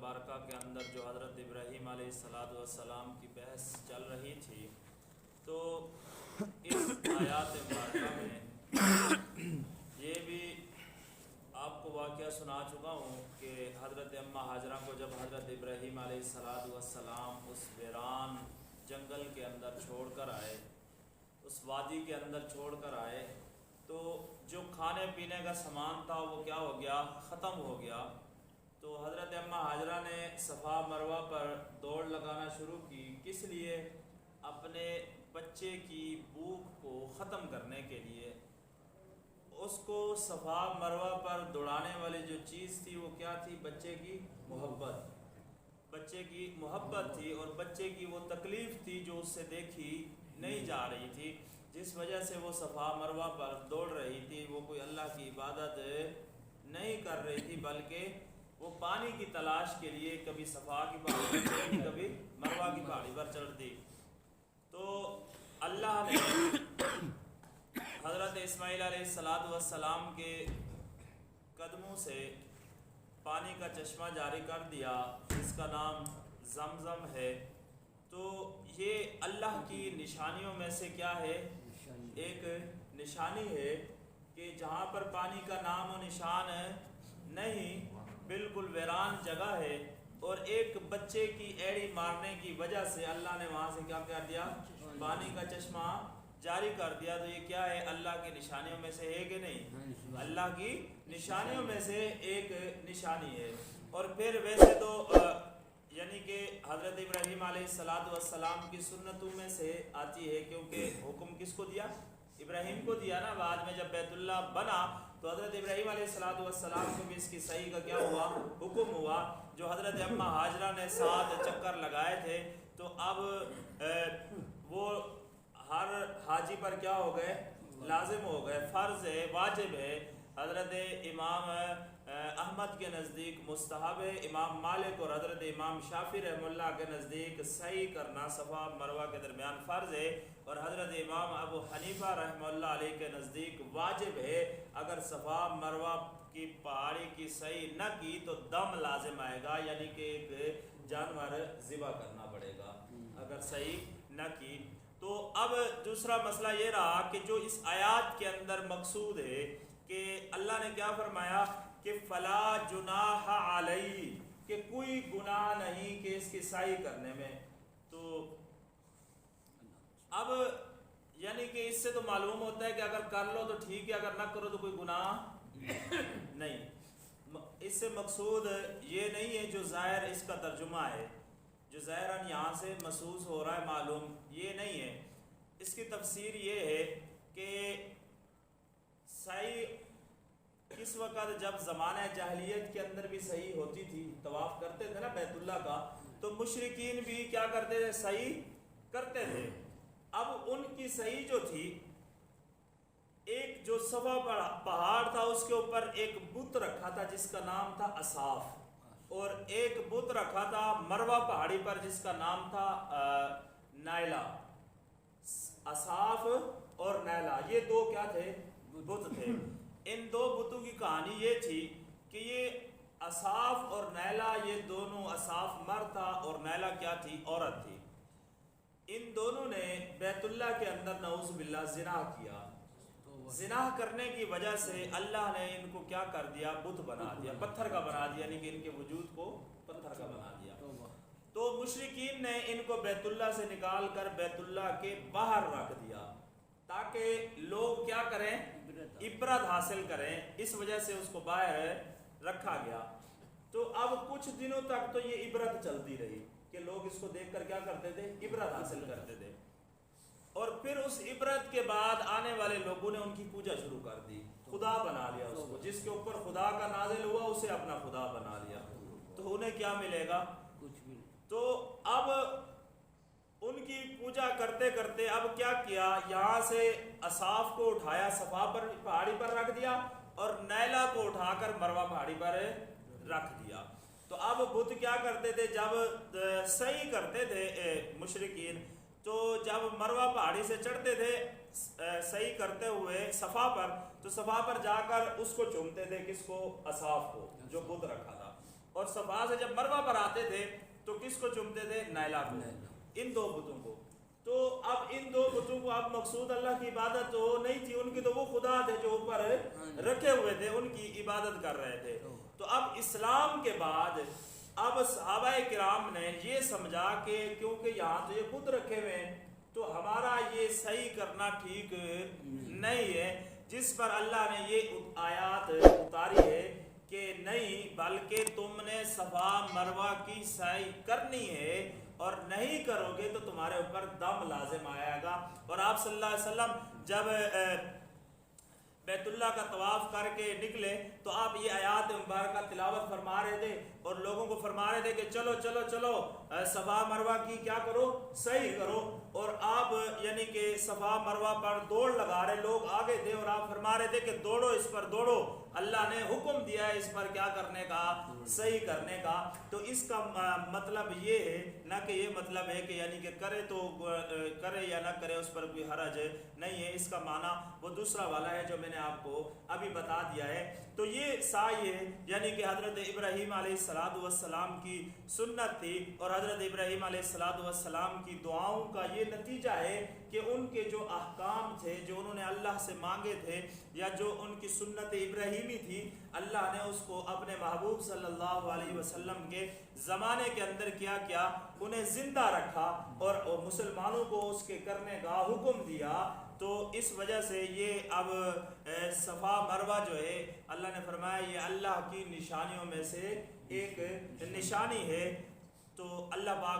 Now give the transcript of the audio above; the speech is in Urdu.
مبارکہ کے اندر جو حضرت ابراہیم علیہ السلام کی بحث چل رہی تھی، تو اس آیات مبارکہ میں یہ بھی آپ کو واقعہ سنا چکا ہوں کہ حضرت اماں ہاجرہ کو جب حضرت ابراہیم علیہ السلام اس ویران جنگل کے اندر چھوڑ کر آئے، اس وادی کے اندر چھوڑ کر آئے، تو جو کھانے پینے کا سامان تھا وہ کیا ہو گیا؟ ختم ہو گیا۔ تو حضرت اماں ہاجرہ نے صفا مروہ پر دوڑ لگانا شروع کی، کس لیے؟ اپنے بچے کی بھوک کو ختم کرنے کے لیے۔ اس کو صفا مروہ پر دوڑانے والی جو چیز تھی وہ کیا تھی؟ بچے کی محبت، بچے کی محبت تھی، اور بچے کی وہ تکلیف تھی جو اس سے دیکھی نہیں جا رہی تھی، جس وجہ سے وہ صفا مروہ پر دوڑ رہی تھی۔ وہ کوئی اللہ کی عبادت نہیں کر رہی تھی، بلکہ وہ پانی کی تلاش کے لیے کبھی صفا کی پہاڑی پر چڑھتی، کبھی مروہ کی پہاڑی پر چڑھتی۔ تو اللہ نے حضرت اسماعیل علیہ السلام کے قدموں سے پانی کا چشمہ جاری کر دیا، جس کا نام زمزم ہے۔ تو یہ اللہ کی نشانیوں میں سے کیا ہے؟ ایک نشانی ہے کہ جہاں پر پانی کا نام و نشان نہیں، بالکل ویران جگہ ہے، اور ایک بچے کی ایڑی مارنے کی وجہ سے اللہ نے وہاں سے کیا کر دیا؟ پانی کا چشمہ جاری کر دیا۔ تو یہ کیا ہے؟ اللہ کی نشانیوں میں سے ہے کہ نہیں؟ اللہ کی نشانیوں میں سے ایک نشانی ہے۔ اور پھر ویسے تو یعنی کہ حضرت ابراہیم علیہ السلام کی سنتوں میں سے آتی ہے، کیونکہ حکم کس کو دیا؟ ابراہیم کو دیا نا۔ بعد میں جب بیت اللہ بنا تو حضرت ابراہیم علیہ السلام کو بھی اس کی صحیح کا کیا ہوا؟ حکم ہوا۔ جو حضرت اماں ہاجرہ نے 7 چکر لگائے تھے، تو اب وہ ہر حاجی پر کیا ہو گئے؟ لازم ہو گئے، فرض ہے، واجب ہے۔ حضرت امام احمد کے نزدیک مستحب ہے، امام مالک اور حضرت امام شافعی رحمہ اللہ کے نزدیک سعی کرنا صفا مروہ کے درمیان فرض ہے، اور حضرت امام ابو حنیفہ رحمہ اللہ علیہ کے نزدیک واجب ہے۔ اگر صفا مروہ کی پہاڑی کی سعی نہ کی تو دم لازم آئے گا، یعنی کہ ایک جانور ذبح کرنا پڑے گا اگر سعی نہ کی۔ تو اب دوسرا مسئلہ یہ رہا کہ جو اس آیات کے اندر مقصود ہے کہ اللہ نے کیا فرمایا کہ فلا جناح علیہ، کہ کوئی گناہ نہیں کہ اس کی سعی کرنے میں۔ تو اب یعنی کہ اس سے تو معلوم ہوتا ہے کہ اگر کر لو تو ٹھیک ہے، اگر نہ کرو تو کوئی گناہ نہیں۔ اس سے مقصود یہ نہیں ہے جو ظاہر اس کا ترجمہ ہے، جو ظاہراً یہاں سے محسوس ہو رہا ہے معلوم، یہ نہیں ہے۔ اس کی تفسیر یہ ہے کہ سعی کس وقت؟ جب زمانہ جاہلیت کے اندر بھی سعی ہوتی تھی، طواف کرتے تھے نا بیت اللہ کا، تو مشرکین بھی کیا کرتے تھے؟ سعی کرتے تھے۔ اب ان کی سعی جو تھی، ایک جو صفا پہاڑ تھا اس کے اوپر ایک بت رکھا تھا جس کا نام تھا اصاف، اور ایک بت رکھا تھا مروہ پہاڑی پر جس کا نام تھا نائلہ۔ اصاف اور نائلہ یہ دو کیا تھے؟ بت تھے۔ ان دو بتوں کی کہانی یہ تھی کہ یہ اصاف اور نائلہ، یہ دونوں، اصاف مرد تھا اور نائلہ کیا تھی؟ عورت تھی۔ ان دونوں نے بیت اللہ کے اندر نعوذ باللہ زنا کیا۔ زنا کرنے کی وجہ سے اللہ نے ان کو کیا کر دیا؟ بت بنا دیا، پتھر کا بنا دیا، یعنی کہ ان کے وجود کو پتھر کا بنا دیا۔ تو مشرکین نے ان کو بیت اللہ سے نکال کر بیت اللہ کے باہر رکھ دیا تاکہ لوگ کیا کریں؟ عبرت حاصل کریں، اس وجہ سے اس کو باہر رکھا گیا۔ تو اب کچھ دنوں تک تو یہ عبرت چلتی رہی کہ لوگ اس کو دیکھ کر کیا کرتے تھے؟ عبرت حاصل کرتے تھے۔ اور پھر اس عبرت کے بعد آنے والے لوگوں نے ان کی پوجا شروع کر دی، خدا بنا لیا اس کو، جس کے اوپر خدا کا نازل ہوا اسے اپنا خدا بنا لیا۔ تو انہیں کیا ملے گا؟ کچھ بھی۔ تو اب ان کی پوجا کرتے کرتے اب کیا کیا؟ یہاں سے اصاف کو اٹھایا، صفا پر پہاڑی پر رکھ دیا، اور نیلا کو اٹھا کر مروہ پہاڑی پر رکھ دیا۔ تو اب بت کیا کرتے تھے؟ جب سعی کرتے تھے مشرکین، تو جب مروہ پہاڑی سے چڑھتے تھے سعی کرتے ہوئے صفا پر، تو صفا پر جا کر اس کو چومتے تھے، کس کو؟ اصاف کو، جو بت رکھا تھا۔ اور صفا سے جب مروہ پر آتے تھے تو کس کو چومتے تھے؟ نائلہ کو، ان دو بتوں کو۔ تو اب ان دو بتوں کو اب مقصود اللہ کی عبادت تو نہیں تھی ان کی، تو وہ خدا تھے جو اوپر رکھے ہوئے تھے، ان کی عبادت کر رہے تھے۔ تو اب اسلام کے بعد اب صحابہ کرام نے یہ سمجھا کہ کیونکہ یہاں تو یہ بت رکھے ہوئے ہیں تو ہمارا یہ صحیح کرنا ٹھیک نہیں ہے، جس پر اللہ نے یہ آیات اتاری ہے کہ نہیں بلکہ تم نے صفا مروہ کی سعی کرنی ہے، اور نہیں کرو گے تو تمہارے اوپر دم لازم آئے گا۔ اور آپ صلی اللہ علیہ وسلم جب بیت اللہ کا طواف کر کے نکلے تو آپ یہ آیات مبارکہ تلاوت فرما رہے تھے اور لوگوں کو فرما رہے تھے کہ چلو چلو چلو صفا مروہ کی کیا کرو؟ صحیح کرو۔ اور آپ یعنی کہ صفا مروہ پر دوڑ لگا رہے، لوگ آگے تھے اور آپ فرما رہے تھے کہ دوڑو اس پر دوڑو، اللہ نے حکم دیا ہے اس پر کیا کرنے کا؟ صحیح کرنے کا۔ تو اس کا مطلب یہ ہے نہ کہ یہ مطلب ہے کہ یعنی کہ کرے تو کرے یا نہ کرے اس پر کوئی حرج نہیں ہے، اس کا معنی وہ دوسرا والا ہے جو میں نے آپ کو ابھی بتا دیا ہے۔ تو یہ سعی ہے یعنی کہ حضرت ابراہیم علیہ السلام کی سنت تھی، اور حضرت ابراہیم علیہ السلام کی دعاؤں کا یہ نتیجہ ہے کہ ان کے جو احکام تھے جو انہوں نے اللہ سے مانگے تھے یا جو ان کی سنت ابراہیمی تھی، اللہ نے اس کو اپنے محبوب صلی اللہ علیہ وسلم کے زمانے کے اندر کیا انہیں زندہ رکھا اور مسلمانوں کو اس کے کرنے کا حکم دیا۔ تو اس وجہ سے یہ اب صفا مروہ جو ہے اللہ نے فرمایا یہ اللہ کی نشانیوں میں سے ایک نشانی ہے۔ تو اللہ پاک